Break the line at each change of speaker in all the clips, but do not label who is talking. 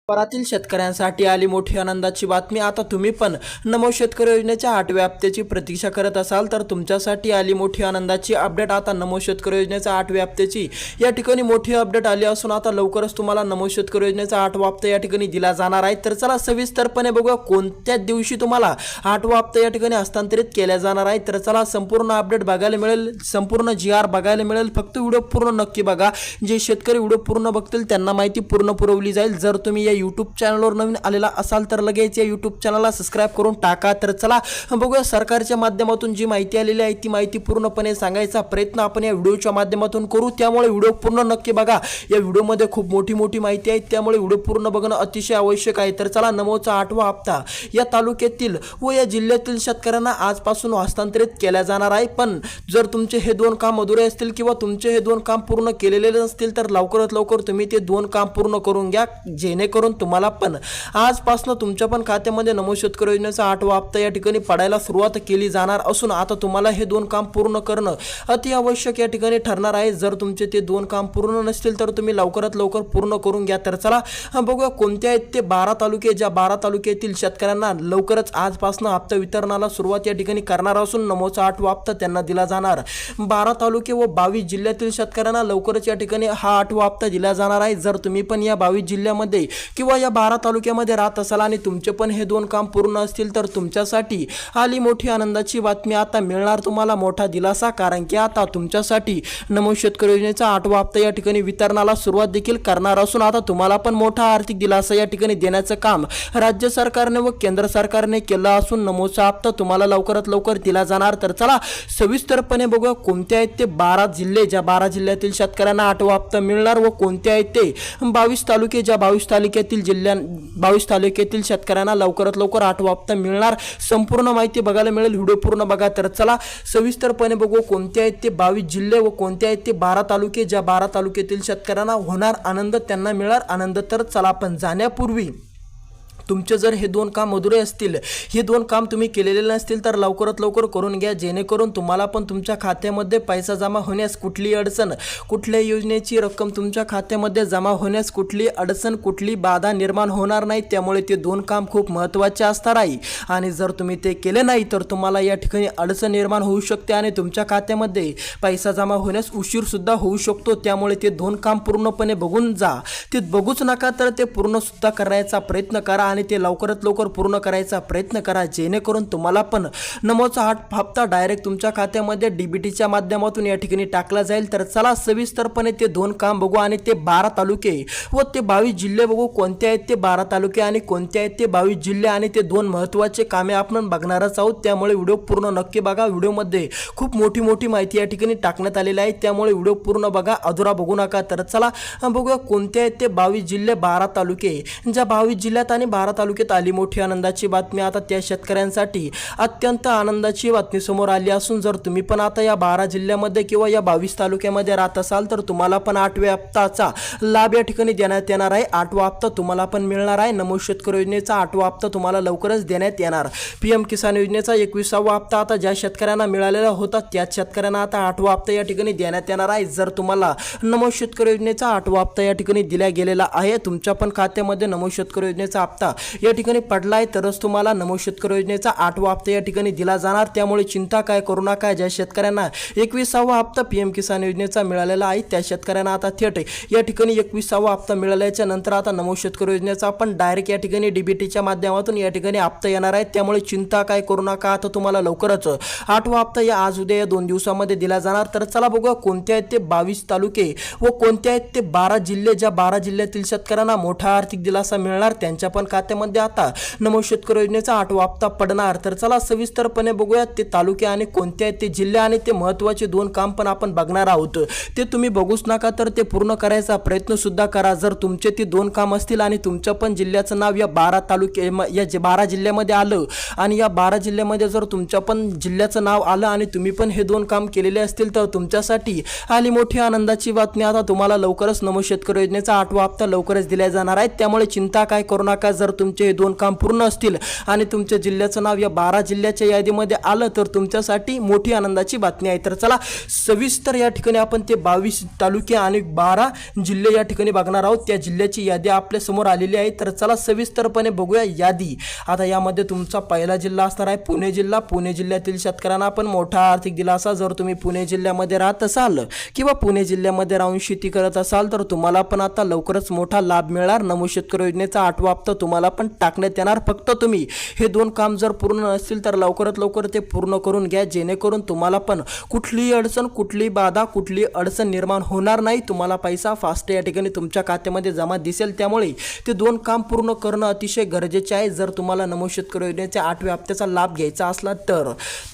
परातील शेतकऱ्यांसाठी आली मोठी आनंदाची बातमी। आता तुम्ही पण नमो शेतकरी योजनेच्या 8व्या हप्त्याची प्रतीक्षा करत असाल तर तुमच्यासाठी आली मोठी आनंदाची अपडेट। आता नमो शेतकरी योजनेच्या 8व्या हप्त्याची या ठिकाणी मोठी अपडेट आली असून आता लवकरच तुम्हाला नमो शेतकरी योजनेचा 8वा हप्ता या ठिकाणी दिला जाणार आहे। तर चला सविस्तरपणे बघूया कोणत्या दिवशी तुम्हाला 8वा हप्ता या ठिकाणी हस्तांतरित केला जाणार आहे। तर चला संपूर्ण अपडेट बघायला मिळेल, संपूर्ण GR बघायला मिळेल। फक्त व्हिडिओ पूर्ण नक्की बघा, जे शेतकरी व्हिडिओ पूर्ण बघतील त्यांना माहिती पूर्ण पुरवली जाईल। जर तुम्ही या YouTube चॅनलवर नवीन आलेला असाल तर लगेच या YouTube चॅनलला सबस्क्राइब करून टाका। तर चला बघूया सरकारच्या माध्यमातून जी माहिती आलेली आहे ती माहिती पूर्णपणे सांगायचा प्रयत्न आपण या व्हिडिओच्या माध्यमातून करू, त्यामुळे व्हिडिओ पूर्ण नक्की बघा। या व्हिडिओमध्ये खूप मोठी माहिती आहे, त्यामुळे व्हिडिओ पूर्ण बघणं अतिशय आवश्यक आहे। तर चला नमोचा 8वा हप्ता या तालुक्यातील व या जिल्ह्यातील शेतकऱ्यांना आजपासून हस्तांतरित केला जाणार आहे। पण जर तुमचे हे दोन काम अधुरे असतील किंवा तुमचे हे दोन काम पूर्ण केलेले नसतील तर लवकरात लवकर तुम्ही ते दोन काम पूर्ण करून घ्या, जेणेकरून तुम्हाला पण आजपासून तुमच्या पण खात्यामध्ये नमो शेतकरी योजनेचा 8वा हप्ता या ठिकाणी पडायला सुरुवात केली जाणार असून आता तुम्हाला हे दोन काम पूर्ण करणं अति आवश्यक या ठिकाणी ठरणार आहे। जर तुमचे ते दोन काम पूर्ण नसतील तर तुम्ही लवकरात लवकर पूर्ण करून घ्या। तर चला बघूया कोणत्या आहेत ते 12 तालुके, ज्या 12 तालुक्यातील शेतकऱ्यांना लवकरच आजपासून हप्ता वितरणाला सुरुवात या ठिकाणी करणार असून नमोचा 8वा हप्ता त्यांना दिला जाणार। 12 तालुके व 22 जिल्ह्यातील शेतकऱ्यांना लवकरच या ठिकाणी हा 8वा हप्ता दिला जाणार आहे। जर तुम्ही पण या 22 जिल्ह्यामध्ये किंवा या 12 तालुक्यामध्ये राहत असाल आणि तुमचे पण हे दोन काम पूर्ण असतील तर तुमच्यासाठी आली मोठी आनंदाची बातमी। आता मिळणार तुम्हाला मोठा दिलासा, कारण की आता तुमच्यासाठी नमो शेतकरी योजनेचा 8वा हप्ता या ठिकाणी वितरणाला सुरुवात देखील करणार असून आता तुम्हाला पण मोठा आर्थिक दिलासा या ठिकाणी देण्याचं काम राज्य सरकारने व केंद्र सरकारने केलं असून नमोचा हप्ता तुम्हाला लवकरात लवकर दिला जाणार। तर चला सविस्तरपणे बघूया कोणते आहेत ते 12 जिल्हे, ज्या 12 जिल्ह्यातील शेतकऱ्यांना 8वा हप्ता मिळणार व कोणते आहेत ते 22 तालुके, ज्या 22 तालुक्यातील 22 तालुक्यातील शेतकऱ्यांना लवकरात लवकर 8वा हप्ता मिळणार। संपूर्ण माहिती बघायला मिळेल, व्हिडिओ पूर्ण बघा। तर चला सविस्तरपणे बघू कोणते आहेत ते 22 जिल्हे व कोणते आहेत ते 12 तालुके, ज्या 12 तालुक्यातील शेतकऱ्यांना होणार आनंद, त्यांना मिळणार आनंद। तर चला पण जाण्यापूर्वी तुमचे जर हे दोन काम अधुरे असतील, हे दोन काम तुम्ही केलेले नसतील तर लवकरात लवकर करून घ्या, जेणेकरून तुम्हाला पण तुमच्या खात्यामध्ये पैसा जमा होण्यास कुठली अडचण, कुठल्या योजनेची रक्कम तुमच्या खात्यामध्ये जमा होण्यास कुठली अडचण, कुठली बाधा निर्माण होणार नाही। त्यामुळे ते दोन काम खूप महत्त्वाचे असणार आहे आणि जर तुम्ही ते केले नाही तर तुम्हाला या ठिकाणी अडचण निर्माण होऊ शकते आणि तुमच्या खात्यामध्ये पैसा जमा होण्यास उशीर सुद्धा होऊ शकतो। त्यामुळे ते दोन काम पूर्णपणे बघून जा, ते बघूच नका तर ते पूर्ण सुद्धा करायचा प्रयत्न करा आणि ते लवकरात लवकर पूर्ण करायचा प्रयत्न करा, जेणेकरून तुम्हाला पण नमोचा 8 हप्ता डायरेक्ट तुमच्या खात्यामध्ये DBTच्या माध्यमातून या ठिकाणी टाकला जाईल। तर चला सविस्तरपणे ते दोन काम बघू आणि ते 12 तालुके व ते 22 जिल्हे बघू कोणते आहेत ते 12 तालुके आणि कोणते आहेत ते 22 जिल्हे आणि ते दोन महत्त्वाचे कामे आपण बघणारच आहोत। त्यामुळे व्हिडिओ पूर्ण नक्की बघा, व्हिडिओमध्ये खूप मोठी माहिती या ठिकाणी टाकण्यात आलेली आहे, त्यामुळे व्हिडिओ पूर्ण बघा, अधुरा बघू नका। तर चला बघूया कोणते आहेत ते 22 जिल्हे, 12 तालुके, ज्या 22 जिल्ह्यात आणि 12 तालुक्यात आली मोठी आनंदाची बातमी। आता त्या शेतकऱ्यांसाठी अत्यंत आनंदाची बातमी समोर आली असून जर तुम्ही पण आता या 12 जिल्ह्यामध्ये किंवा या 22 तालुक्यामध्ये राहत असाल तर तुम्हाला पण 8व्या हप्ताचा लाभ या ठिकाणी देण्यात येणार आहे। 8वा हप्ता तुम्हाला पण मिळणार आहे। नमो शेतकरी योजनेचा 8वा हप्ता तुम्हाला लवकरच देण्यात येणार। PM किसान योजनेचा 21वा हप्ता आता ज्या शेतकऱ्यांना मिळालेला होता त्याच शेतकऱ्यांना आता 8वा हप्ता या ठिकाणी देण्यात येणार आहे। जर तुम्हाला नमो शेतकरी योजनेचा 8वा हप्ता या ठिकाणी दिला गेलेला आहे, तुमच्या पण खात्यामध्ये नमो शेतकरी योजनेचा हप्ता या ठिकाणी पडलाय तरच तुम्हाला नमो शेतकरी योजनेचा 8वा हप्ता या ठिकाणी दिला जाणार। त्यामुळे चिंता काय करू नका। ज्या शेतकऱ्यांना 21वा हप्ता PM किसान योजनेचा मिळालेला आहे त्या शेतकऱ्यांना आता थेट या ठिकाणी 21वा हप्ता मिळाल्याच्या नंतर आता नमो शेतकरी योजनेचा आपण डायरेक्ट या ठिकाणी DBTच्या माध्यमातून या ठिकाणी हप्ता येणार आहे। त्यामुळे चिंता काय करू नका, आता तुम्हाला लवकरच 8वा हप्ता या आज उद्या या 2 दिवसामध्ये दिला जाणार। तर चला बघूया कोणते आहेत ते 22 तालुके व कोणते आहेत ते 12 जिल्हे, ज्या 12 जिल्ह्यातील शेतकऱ्यांना मोठा आर्थिक दिलासा मिळणार, त्यांच्या पण खात्यामध्ये आता नमो शेतकरी योजनेचा 8वा हप्ता पडणार। तर चला सविस्तरपणे बघूया ते तालुके आणि कोणते आहेत ते जिल्हे आणि ते महत्त्वाचे दोन काम पण आपण बघणार आहोत। ते तुम्ही बघूच नका तर ते पूर्ण करायचा प्रयत्न सुद्धा करा। जर तुमचे ते दोन काम असतील आणि तुमच्या पण जिल्ह्याचं नाव या 12 तालुके या 12 जिल्ह्यामध्ये आलं आणि या 12 जिल्ह्यामध्ये जर तुमच्या पण जिल्ह्याचं नाव आलं आणि तुम्ही पण हे दोन काम केलेले असतील तर तुमच्यासाठी आली मोठी आनंदाची बातमी। आता तुम्हाला लवकरच नमो शेतकरी योजनेचा 8वा हप्ता लवकरच दिला जाणार आहे। त्यामुळे चिंता काय करू नका। जर जर तुमचे हे दोन काम पूर्ण असतील आणि तुमच्या जिल्ह्याचं नाव या 12 जिल्ह्याच्या यादीमध्ये आलं तर तुमच्यासाठी मोठी आनंदाची बातमी आहे. तर चला सविस्तर या ठिकाणी आपण ते 22 तालुके आणि 12 जिल्हे या ठिकाणी बघणार आहोत. त्या जिल्ह्याची यादी आपल्या समोर आलेली आहे. तर चला सविस्तरपणे बघूया यादी. आता यामध्ये तुमचा पहिला जिल्हा असणार आहे पुणे जिल्हा. पुणे जिल्ह्यातील शेतकऱ्यांना पण मोठा आर्थिक दिलासा. जर तुम्ही पुणे जिल्ह्यामध्ये राहत असाल किंवा पुणे जिल्ह्यामध्ये राहून शेती करत असाल तर तुम्हाला पण आता लवकरच मोठा लाभ मिळणार. नमो शेतकरी योजनेचा 8वा हप्ता तुम्हाला पण टाकण्यात येणार. फक्त तुम्ही हे दोन काम जर पूर्ण नसतील तर लवकरात लवकर ते पूर्ण करून घ्या, जेणेकरून तुम्हाला पण कुठलीही अडचण, कुठलीही बाधा, कुठलीही अडचण निर्माण होणार नाही. तुम्हाला पैसा फास्ट या ठिकाणी तुमच्या खात्यामध्ये जमा दिसेल. त्यामुळे ते दोन काम पूर्ण करणं अतिशय गरजेचे आहे जर तुम्हाला नमो शेतकरी योजनेच्या 8व्या हप्त्याचा लाभ घ्यायचा असला तर.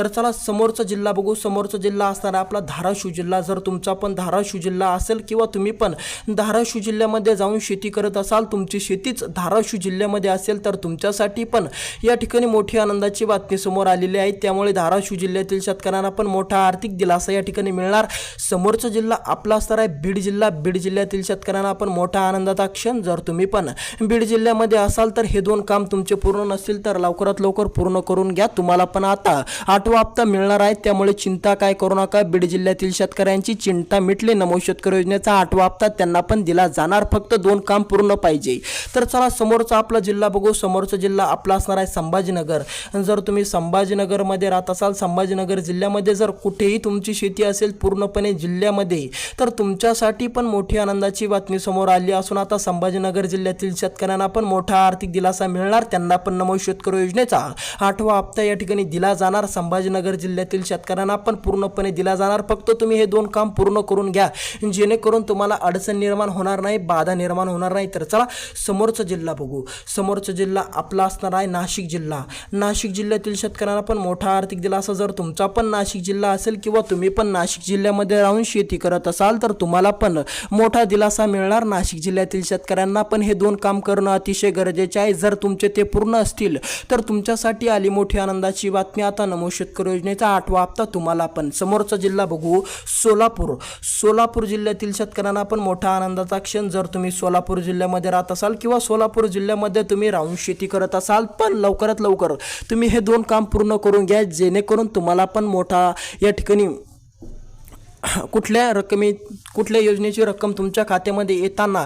चला समोरचा जिल्हा बघू. समोरचा जिल्हा असणार आपला धाराशिव जिल्हा. जर तुमचा पण धाराशिव जिल्हा असेल किंवा तुम्ही पण धाराशिव जिल्ह्यामध्ये जाऊन शेती करत असाल, तुमची शेतीच धाराशिव जिल्ह्यामध्ये असेल तर तुमच्यासाठी पण या ठिकाणी मोठी आनंदाची बातमी समोर आलेली आहे. त्यामुळे धाराशिव जिल्ह्यातील शेतकऱ्यांना पण मोठा आर्थिक दिलासा या ठिकाणी मिळणार. समोरचा जिल्हा आपला असणार आहे बीड जिल्हा. बीड जिल्ह्यातील शेतकऱ्यांना पण मोठा आनंदाचा क्षण. जर तुम्ही पण बीड जिल्ह्यामध्ये असाल तर हे दोन काम तुमचे पूर्ण नसतील तर लवकरात लवकर पूर्ण करून घ्या. तुम्हाला पण आता 8वा हप्ता मिळणार आहे. त्यामुळे चिंता काय करू नका. बीड जिल्ह्यातील शेतकऱ्यांची चिंता मिटली. नमो शेतकरी योजनेचा 8वा हप्ता त्यांना पण दिला जाणार. फक्त दोन काम पूर्ण पाहिजे. तर चला समोरचा आपला जिल्हा बघू. समोरचा जिल्हा आपला असणार आहे संभाजीनगर. जर तुम्ही संभाजीनगरमध्ये राहत असाल, संभाजीनगर जिल्ह्यामध्ये जर कुठेही तुमची शेती असेल पूर्णपणे जिल्ह्यामध्ये, तर तुमच्यासाठी पण मोठी आनंदाची बातमी समोर आली असून आता संभाजीनगर जिल्ह्यातील शेतकऱ्यांना पण मोठा आर्थिक दिलासा मिळणार. त्यांना पण नमो शेतकरी योजनेचा 8वा हप्ता या ठिकाणी दिला जाणार. संभाजीनगर जिल्ह्यातील शेतकऱ्यांना पण पूर्णपणे दिला जाणार. फक्त तुम्ही हे दोन काम पूर्ण करून घ्या, जेणेकरून तुम्हाला अडचण निर्माण होणार नाही, बाधा निर्माण होणार नाही. तर चला समोरचा जिल्हा बघू. समोरचा जिल्हा आपला असणार आहे नाशिक जिल्हा. नाशिक जिल्ह्यातील शेतकऱ्यांना पण मोठा आर्थिक दिलासा. जर तुमचा पण नाशिक जिल्हा असेल किंवा तुम्ही पण नाशिक जिल्ह्यामध्ये राहून शेती करत असाल तर तुम्हाला पण मोठा दिलासा मिळणार. नाशिक जिल्ह्यातील शेतकऱ्यांना पण हे दोन काम करणं अतिशय गरजेचे आहे. जर तुमचे ते पूर्ण असतील तर तुमच्यासाठी आली मोठी आनंदाची बातमी. आता नमो शेतकरी योजनेचा 8वा हप्ता तुम्हाला पण. समोरचा जिल्हा बघू सोलापूर. सोलापूर जिल्ह्यातील शेतकऱ्यांना पण मोठा आनंदाचा क्षण. जर तुम्ही सोलापूर जिल्ह्यामध्ये राहत असाल किंवा सोलापूर जिल्ह्यामध्ये तुम्ही राहून शेती करत असाल पण लवकरात लवकर तुम्ही हे दोन काम पूर्ण करून घ्या, जेणेकरून तुम्हाला पण मोठा या ठिकाणी कुठल्या योजनेची रक्कम तुमच्या खात्यामध्ये येताना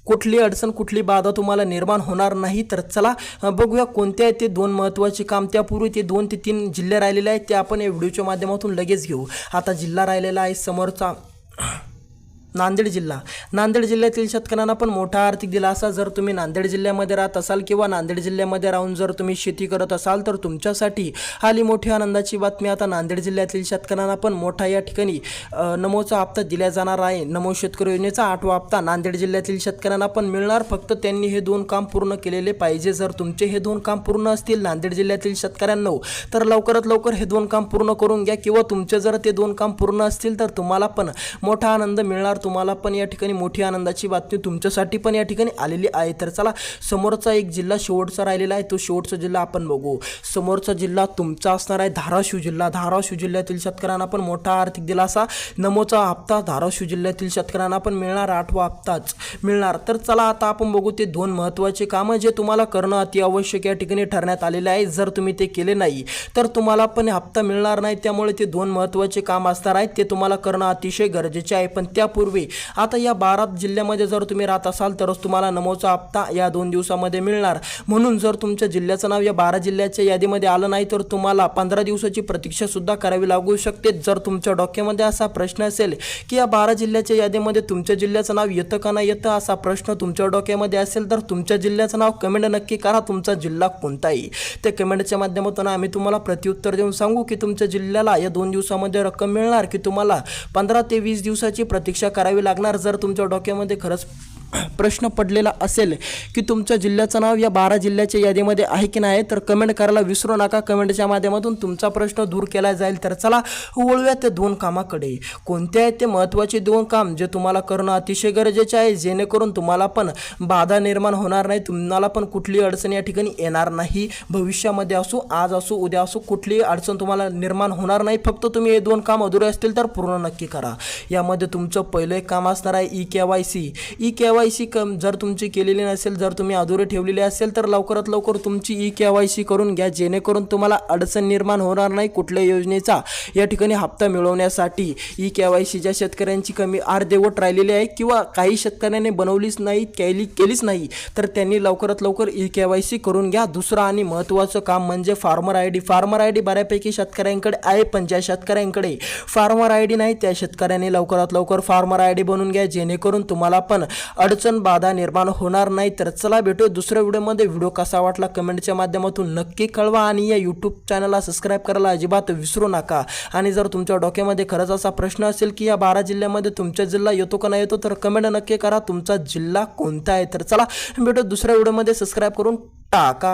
कुठली अडचण, कुठली बाधा तुम्हाला निर्माण होणार नाही. तर चला बघूया कोणते आहे ते दोन महत्त्वाचे काम. त्यापूर्वी ते 2 ते 3 जिल्हे राहिलेले आहेत ते आपण या व्हिडिओच्या माध्यमातून लगेच घेऊ. आता जिल्हा राहिलेला आहे समोरचा नांदेड जिल्हा. नांदेड जिल्ह्यातील शेतकऱ्यांना पण मोठा आर्थिक दिलासा. जर तुम्ही नांदेड जिल्ह्यामध्ये राहत असाल किंवा नांदेड जिल्ह्यामध्ये राहून जर तुम्ही शेती करत असाल तर तुमच्यासाठी आली मोठी आनंदाची बातमी. आता नांदेड जिल्ह्यातील शेतकऱ्यांना पण मोठा या ठिकाणी नमोचा हप्ता दिला जाणार आहे. नमो शेतकरी योजनेचा 8वा हप्ता नांदेड जिल्ह्यातील शेतकऱ्यांना पण मिळणार. फक्त त्यांनी हे दोन काम पूर्ण केलेले पाहिजे. जर तुमचे हे दोन काम पूर्ण असतील नांदेड जिल्ह्यातील शेतकऱ्यांना तर लवकरात लवकर हे दोन काम पूर्ण करून घ्या. किंवा तुमचे जर ते दोन काम पूर्ण असतील तर तुम्हाला पण मोठा आनंद मिळणार. तुम्हाला पण या ठिकाणी मोठी आनंदाची बातमी तुमच्यासाठी पण या ठिकाणी आलेली आहे. तर चला समोरचा एक जिल्हा शेवटचा राहिलेला आहे तो शेवटचा जिल्हा आपण बघू. समोरचा जिल्हा तुमचा असणार आहे धाराशिव जिल्हा. धाराशिव जिल्ह्यातील शेतकऱ्यांना पण मोठा आर्थिक दिलासा. नमोचा हप्ता धाराशिव जिल्ह्यातील शेतकऱ्यांना पण मिळणार. 8वा हप्ताच मिळणार. तर चला आता आपण बघू ते दोन महत्त्वाचे कामं जे तुम्हाला करणं अति आवश्यक या ठिकाणी ठरण्यात आलेले आहे. जर तुम्ही ते केले नाही तर तुम्हाला पण हप्ता मिळणार नाही. त्यामुळे ते दोन महत्त्वाचे काम असणार आहेत ते तुम्हाला करणं अतिशय गरजेचे आहे. पण त्यापूर्वी आता या 12 जिल्ह्यामध्ये जर तुम्ही राहत असाल तरच तुम्हाला नमोचा हप्ता या 2 दिवसामध्ये मिळणार. म्हणून जर तुमच्या जिल्ह्याचं नाव या 12 जिल्ह्याच्या यादीमध्ये आलं नाही तर तुम्हाला 15 दिवसाची प्रतीक्षा सुद्धा करावी लागू शकते. जर तुमच्या डोक्यामध्ये असा प्रश्न असेल की या 12 जिल्ह्याच्या यादीमध्ये तुमच्या जिल्ह्याचं नाव येतं का नाही येतं असा प्रश्न तुमच्या डोक्यामध्ये असेल तर तुमच्या जिल्ह्याचं नाव कमेंट नक्की करा. तुमचा जिल्हा कोणताही त्या कमेंटच्या माध्यमातून आम्ही तुम्हाला प्रत्युत्तर देऊन सांगू की तुमच्या जिल्ह्याला या 2 दिवसामध्ये रक्कम मिळणार की तुम्हाला 15 ते 20 दिवसाची प्रतीक्षा करावी लागणार. जर तुमच्या डोक्यामध्ये खरंच प्रश्न पडलेला असेल की तुमच्या जिल्ह्याचं नाव या 12 जिल्ह्याच्या यादीमध्ये आहे की नाही तर कमेंट करायला विसरू नका. कमेंटच्या माध्यमातून तुमचा प्रश्न दूर केला जाईल. तर चला वळूया ते दोन कामाकडे. कोणते आहेत ते महत्त्वाचे दोन काम जे तुम्हाला करणं अतिशय गरजेचे आहे, जेणेकरून तुम्हाला पण बाधा निर्माण होणार नाही, तुम्हाला पण कुठली अडचण या ठिकाणी येणार नाही. भविष्यामध्ये असो, आज असो, उद्या असो, कुठलीही अडचण तुम्हाला निर्माण होणार नाही. फक्त तुम्ही हे दोन काम अधुरे असतील तर पूर्ण नक्की करा. यामध्ये तुमचं पहिलं एक काम असणार आहे ई-KYC. KYC जर तुमची केलेली नसेल, जर तुम्ही अधुरे ठेवलेले असेल तर लवकरात लवकर तुमची KYC करून घ्या, जेणेकरून तुम्हाला अडचण निर्माण होणार नाही कुठल्या योजनेचा या ठिकाणी हप्ता मिळवण्यासाठी. KYC ज्या शेतकऱ्यांची कमी अर्धवट राहिलेली आहे किंवा काही शेतकऱ्यांनी बनवलीच नाही, केलीच नाही, तर त्यांनी लवकरात लवकर KYC करून घ्या. दुसरं आणि महत्त्वाचं काम म्हणजे फार्मर ID. फार्मर ID बऱ्यापैकी शेतकऱ्यांकडे आहे, पण ज्या शेतकऱ्यांकडे फार्मर ID नाही त्या शेतकऱ्यांनी लवकरात लवकर फार्मर ID बनवून घ्या, जेणेकरून तुम्हाला पण अडचण बाधा निर्माण होणार नाही. तर चला भेटू दुसऱ्या व्हिडिओमध्ये. व्हिडिओ कसा वाटला कमेंटच्या माध्यमातून नक्की कळवा आणि या यूट्यूब चॅनलला सबस्क्राईब करायला अजिबात विसरू नका. आणि जर तुमच्या डोक्यामध्ये खरंच असा प्रश्न असेल की या 12 जिल्ह्यामध्ये तुमचा जिल्हा येतो का नाही येतो, तर कमेंट नक्की करा तुमचा जिल्हा कोणता आहे. तर चला भेटू दुसऱ्या व्हिडिओमध्ये. सबस्क्राईब करून टाका.